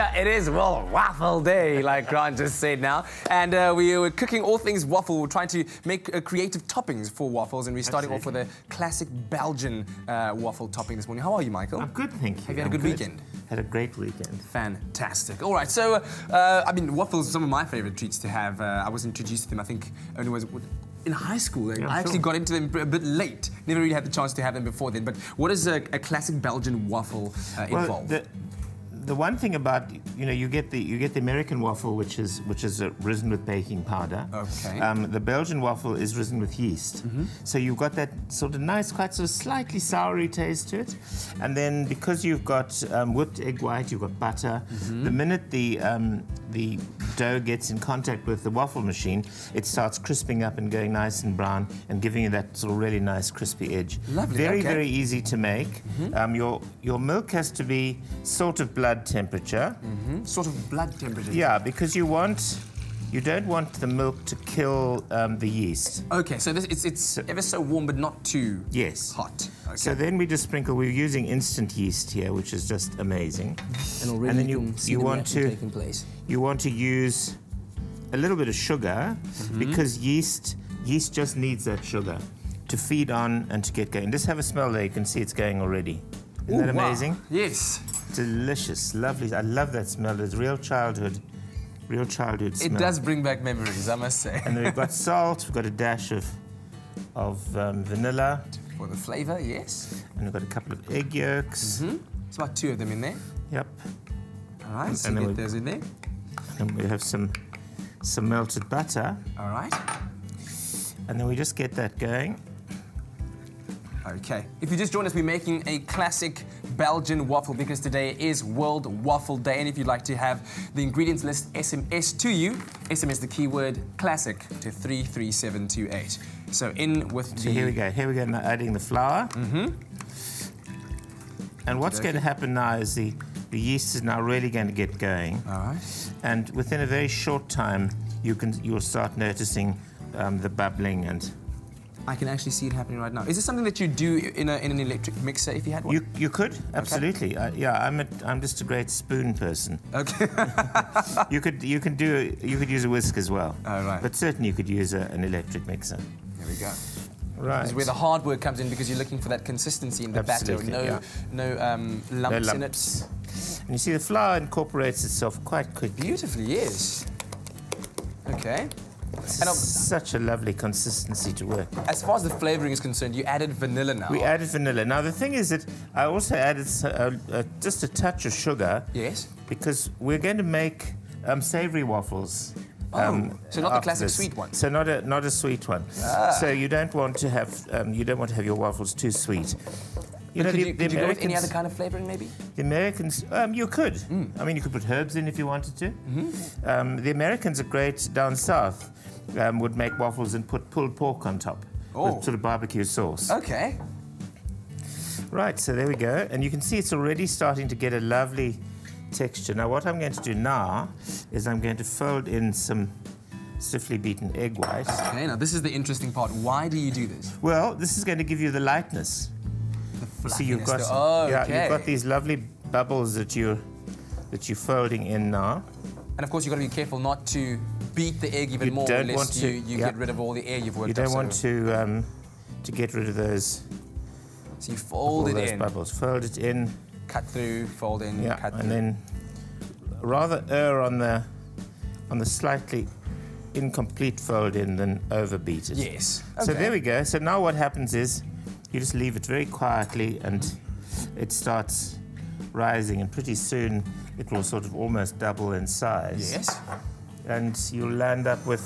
It is, well, waffle day, like Grant just said now. And we were cooking all things waffle. We're trying to make creative toppings for waffles. And we're starting off with a classic Belgian waffle topping this morning. How are you, Michael? I'm good, thank you. Have you had a good weekend? Had a great weekend. Fantastic. All right, so, I mean, waffles are some of my favorite treats to have. I was introduced to them, I think, only was in high school. Yeah, I actually got into them a bit late. Never really had the chance to have them before then. But what does a classic Belgian waffle involve? The one thing about, you get the American waffle, which is risen with baking powder. Okay. The Belgian waffle is risen with yeast. So you've got that sort of nice, quite sort of slightly soury taste to it. And then because you've got whipped egg white, you've got butter. The minute the dough gets in contact with the waffle machine, it starts crisping up and going nice and brown and giving you that sort of really nice crispy edge. Lovely. Very, okay. very easy to make. Your milk has to be sort of blood temperature. Sort of blood temperature. Yeah, because you don't want the milk to kill the yeast. Okay, so it's ever so warm, but not too hot. Okay. So then we just sprinkle. We're using instant yeast here, which is just amazing. And already then you want to taking place. You want to use a little bit of sugar because yeast just needs that sugar to feed on and to get going. Just have a smell there. You can see it's going already. Isn't that amazing? Wow. Yes. Delicious, lovely. I love that smell. It's real childhood smell. It does bring back memories, I must say. And then we've got salt. We've got a dash of vanilla. For the flavour, yes. And we've got a couple of egg yolks. It's about 2 of them in there. Yep. All right, so get those in there. And we have some melted butter. All right. And then we just get that going. Okay. If you just joined us, we're making a classic Belgian waffle because today is World Waffle Day. And if you'd like to have the ingredients list SMS to you, SMS the keyword classic to 33728. So in with the... So here we go. Here we go, now adding the flour. And what's going to happen now is the yeast is now really going to get going. All right. And within a very short time, you'll start noticing the bubbling and... I can actually see it happening right now. Is this something that you do in an electric mixer if you had one? You could, absolutely. Yeah, I'm just a great spoon person. Okay. you could use a whisk as well. Oh, right. But certainly you could use an electric mixer. There we go. Right. This is where the hard work comes in because you're looking for that consistency in the batter. No lumps in it. And you see the flour incorporates itself quite quickly. Beautifully, yes. Okay. And such a lovely consistency to work. As far as the flavouring is concerned, you added vanilla now. We added vanilla. Now, the thing is that I also added just a touch of sugar. Yes. Because we're going to make savoury waffles. So not the classic sweet one. So not a sweet one. So you don't want to have your waffles too sweet. Could you go with any other kind of flavouring, maybe? The Americans, you could. I mean, you could put herbs in if you wanted to. The Americans are great down south. Would make waffles and put pulled pork on top with sort of barbecue sauce. Okay. Right, so there we go. And you can see it's already starting to get a lovely texture. Now, what I'm going to do now is I'm going to fold in some stiffly beaten egg white. Okay, now this is the interesting part. Why do you do this? Well, this is going to give you the lightness. So you've got, you've got these lovely bubbles that you're folding in now. And of course, you've got to be careful not to beat the egg even more, lest you get rid of all the air you've worked up. You don't want to get rid of those. So you fold it in. Bubbles. Fold it in. Cut through, fold in, cut through. And then rather err on the slightly incomplete fold in than overbeat it. Yes. Okay. So there we go. So now what happens is you just leave it very quietly and it starts rising, and pretty soon it will sort of almost double in size. Yes. And you'll land up with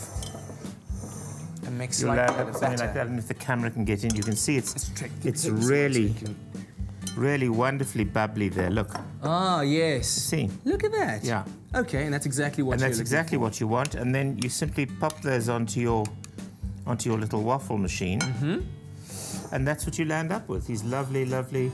something like that. And if the camera can get in, you can see it's really, really wonderfly bubbly there. Look. Ah, yes. See? Look at that. Yeah. Okay, and that's exactly what what you want. And then you simply pop those onto your little waffle machine. And that's what you land up with, these lovely, lovely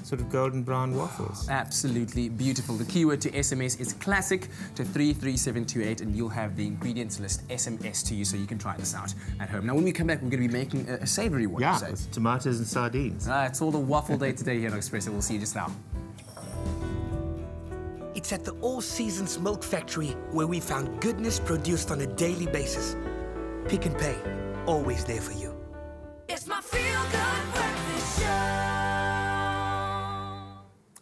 sort of golden brown waffles. Absolutely beautiful. The keyword to SMS is classic to 33728 and you'll have the ingredients list SMS to you so you can try this out at home. Now when we come back, we're going to be making a savoury one. Yeah, with tomatoes and sardines. It's all the waffle day today here on Expresso. We'll see you just now. It's at the All Seasons Milk Factory where we found goodness produced on a daily basis. Pick and Pay, always there for you. It's my feel-good breakfast show.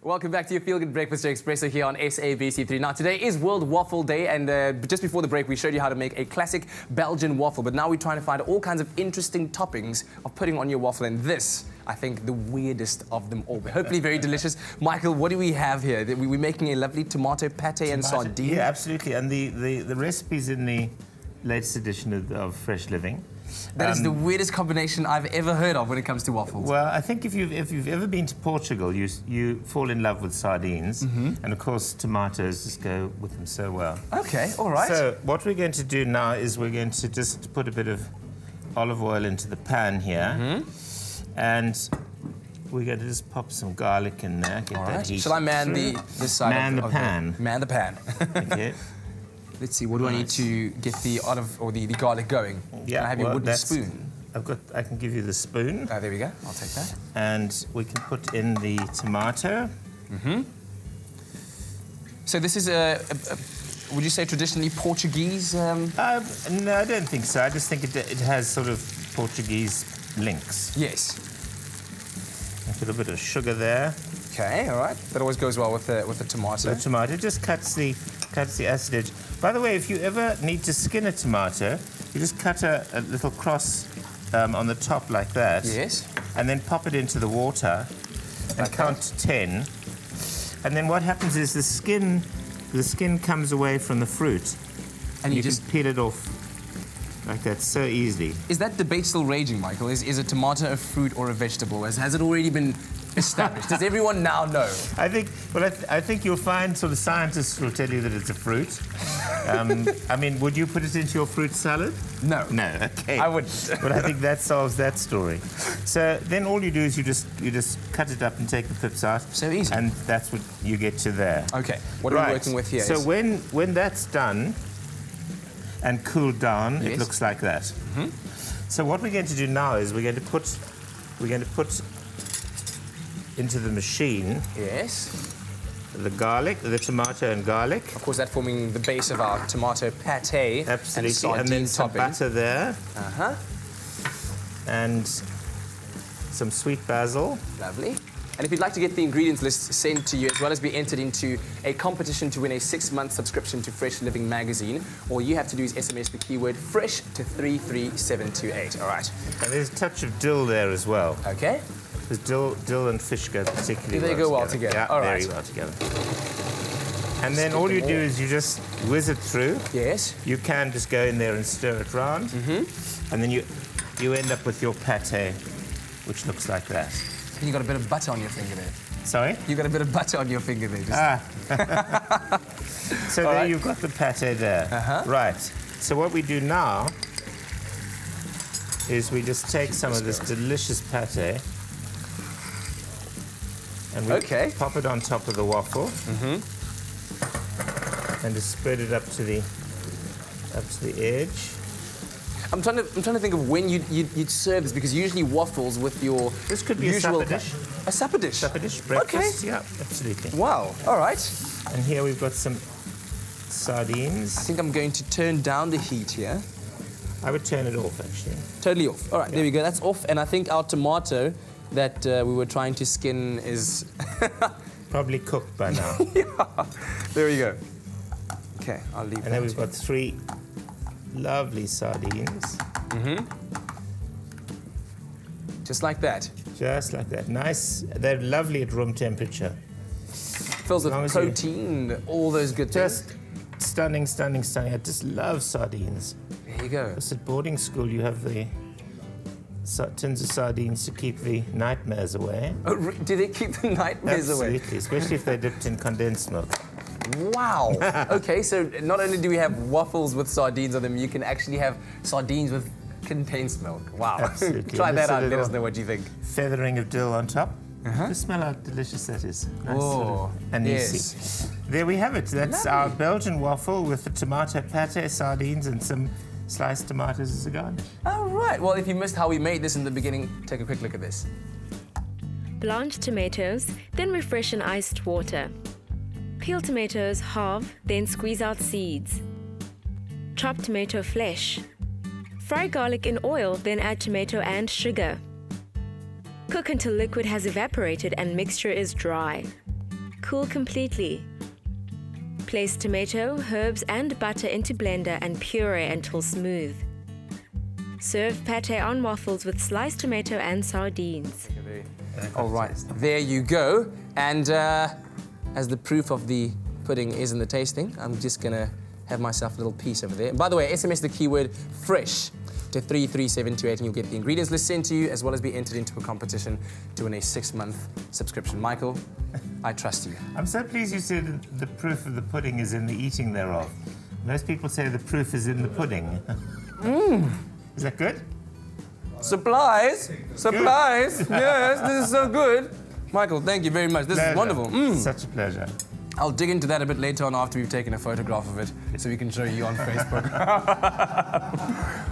Welcome back to your Feel Good Breakfast Show Espresso here on SABC3. Now, today is World Waffle Day, and just before the break, we showed you how to make a classic Belgian waffle. But now we're trying to find all kinds of interesting toppings of putting on your waffle, and this, I think, the weirdest of them all. But hopefully very delicious. Michael, what do we have here? We're making a lovely tomato pate and sardine. Yeah, absolutely. And the recipe's in the latest edition of Fresh Living. That is the weirdest combination I've ever heard of when it comes to waffles. Well, I think if you've ever been to Portugal, you fall in love with sardines, and of course tomatoes just go with them so well. Okay, all right. So what we're going to do now is we're going to just put a bit of olive oil into the pan here, and we're going to just pop some garlic in there. Get that heat. Shall I man this side man of the pan? Man the pan. Okay. Let's see, what do I need to get the olive or the garlic going? Yeah, Can I have your wooden spoon? I can give you the spoon. There we go. I'll take that. And we can put in the tomato. So this is would you say traditionally Portuguese? No, I don't think so. I just think it has sort of Portuguese links. Yes. A little bit of sugar there. Okay, all right. That always goes well with the tomato. The tomato just cuts the acid edge. By the way, if you ever need to skin a tomato, you just cut a little cross on the top like that. Yes. And then pop it into the water and count to 10. And then what happens is the skin comes away from the fruit. And you just peel it off like that so easily. Is that debate still raging, Michael? Is a tomato a fruit or a vegetable? Has it already been established? Does everyone now know? I think you'll find sort of scientists will tell you that it's a fruit. I mean, would you put it into your fruit salad? No. No, okay. I wouldn't. But I think that solves that story. So then all you do is you just cut it up and take the pips out. So easy. And that's what you get to there. Okay. What are we working with here? So when that's done and cooled down, it looks like that. So what we're going to do now is we're going to put into the machine. Yes. The garlic, the tomato and garlic. Of course, that forming the base of our tomato pate. Absolutely. And then some butter there. And some sweet basil. Lovely. And if you'd like to get the ingredients list sent to you, as well as be entered into a competition to win a 6-month subscription to Fresh Living magazine, all you have to do is SMS the keyword FRESH to 33728. All right. And there's a touch of dill there as well. Okay. Because dill and fish go particularly well together. They go well together. Yeah, all right. very well together. And then all you do is you just whiz it through. Yes. You can just go in there and stir it round. And then you end up with your pate, which looks like that. You got a bit of butter on your finger there. Sorry? You got a bit of butter on your finger there. So there you've got the pate there. Right. So what we do now is we just take some of this delicious pate and we pop it on top of the waffle and just spread it up to the edge. I'm trying to think of when you'd serve this, because usually waffles with your this could be usual a supper dish. A supper dish. Supper dish breakfast. Okay. Yeah, absolutely. Wow. All right. And here we've got some sardines. I think I'm going to turn down the heat here. I would turn it off, actually. Totally off. All right. There we go. That's off. And I think our tomato that we were trying to skin is probably cooked by now. There we go. Okay, I'll leave that. And then we've got 3 lovely sardines. Just like that. Just like that. Nice. They're lovely at room temperature. Fills with protein, all those good things. Just stunning, stunning, stunning. I just love sardines. There you go. At boarding school, you have the tins of sardines to keep the nightmares away. Oh, do they keep the nightmares away? Absolutely, especially if they're dipped in condensed milk. Wow. Okay, so not only do we have waffles with sardines on them, you can actually have sardines with condensed milk. Wow. Absolutely. Try that out. Let us know what you think. Feathering of dill on top. Just smell how delicious that is. Nice and easy. There we have it. That's our Belgian waffle with the tomato pate, sardines, and some sliced tomatoes as a garnish. All right. Well, if you missed how we made this in the beginning, take a quick look at this. Blanch tomatoes, then refresh in iced water. Peel tomatoes, halve, then squeeze out seeds. Chop tomato flesh. Fry garlic in oil, then add tomato and sugar. Cook until liquid has evaporated and mixture is dry. Cool completely. Place tomato, herbs and butter into blender and puree until smooth. Serve pate on waffles with sliced tomato and sardines. All right, there you go. And as the proof of the pudding is in the tasting, I'm just gonna have myself a little piece over there. By the way, SMS the keyword fresh to 33728 and you'll get the ingredients list sent to you, as well as be entered into a competition to win a 6-month subscription. Michael, I trust you. I'm so pleased you said the proof of the pudding is in the eating thereof. Most people say the proof is in the pudding. Is that good? Supplies, supplies. Yes, this is so good. Michael, thank you very much. This is wonderful. Such a pleasure. I'll dig into that a bit later on after we've taken a photograph of it so we can show you on Facebook.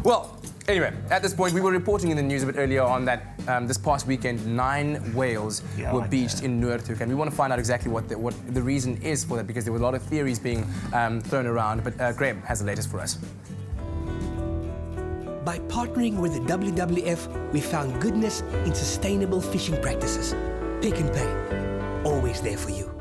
Well, anyway, at this point, we were reporting in the news a bit earlier on that this past weekend, 9 whales were beached in Noordhoek, and we want to find out exactly what the reason is for that, because there were a lot of theories being thrown around, but Graham has the latest for us. By partnering with the WWF, we found goodness in sustainable fishing practices. Pick and Pay, always there for you.